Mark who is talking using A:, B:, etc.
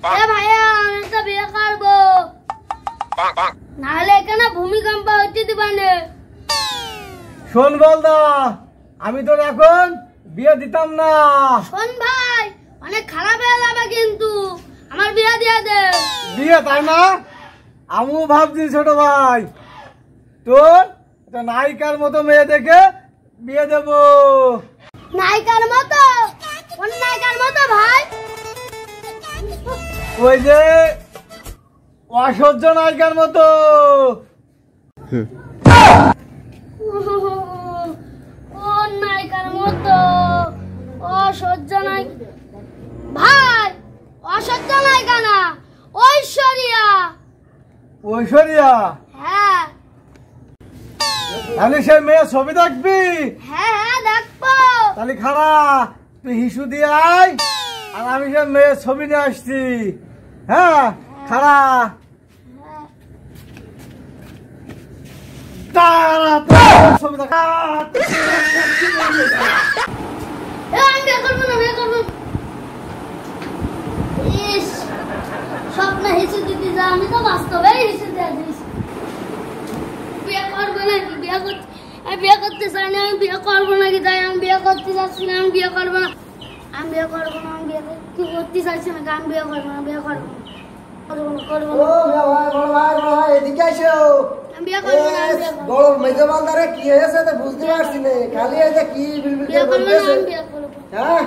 A: এ ভাইয়া আমি তো বিয়ে করবো, নাহলে এখানে ভূমিকম্প হইতে দিবানে।
B: শোন বলদা, আমি তোর এখন বিয়ে দিতাম না।
A: শোন ভাই, অনেক খারাপ হয়ে যাবে কিন্তু, আমার বিয়ে দিয়ে দে।
B: বিয়ে তাই না? আমিও ভাবছি ছোট ভাই, তোর একটা নায়িকার মতো মেয়ে দেখে বিয়ে দেব।
A: নায়িকার মতো? কোন নায়িকার মতো ভাই?
B: ওই যে অসহ্য নায়িকার মতো।
A: কোন নায়িকার মতো? অসহ্য নায়িকা ভাই, অসহ্য নায়িকা না, ঐশ্বরিয়া।
B: ঐশ্বরিয়া?
A: হ্যাঁ।
B: তাহলে সেই মেয়ের ছবি দেখবি?
A: হ্যাঁ হ্যাঁ দেখবো।
B: তাহলে খাড়া, তুই হিসু দিয়ে আয়, আর আমি সে মেয়ের ছবি নিয়ে আসছি। হ্যাঁ খাড়া। ছবি দেখা।
A: আমি বিয়ে করবো না, বিয়ে করবো। ইস, স্বপ্ন হিসু দিতে যা, আমি তো বাস্তবে হিসু দিয়ে দিয়েছি। বিয়ে করবো নাকি? আমি বিয়ে করতে চাই না, আমি বিয়ে করবো নাকি? তাই আমি বিয়ে করতে চাচ্ছি না, আমি বিয়ে করবো না, আমি বিয়ে করবো না, আমি বিয়ে করতে চাইছি না, আমি বিয়ে করবো না, বিয়ে করবো না, করবো না।
C: এদিকে আসো।
A: আমি বিয়ে করবো না, আমি বিয়ে করবো না।
C: বড় মেজবালদারে কি হয়েছে বুঝতে পারছি না, খালি এই যে কি বিলবিল
A: বিয়ে করবো না,
C: বলতেছে।
A: আমি বিয়ে করবো না।
C: হ্যাঁ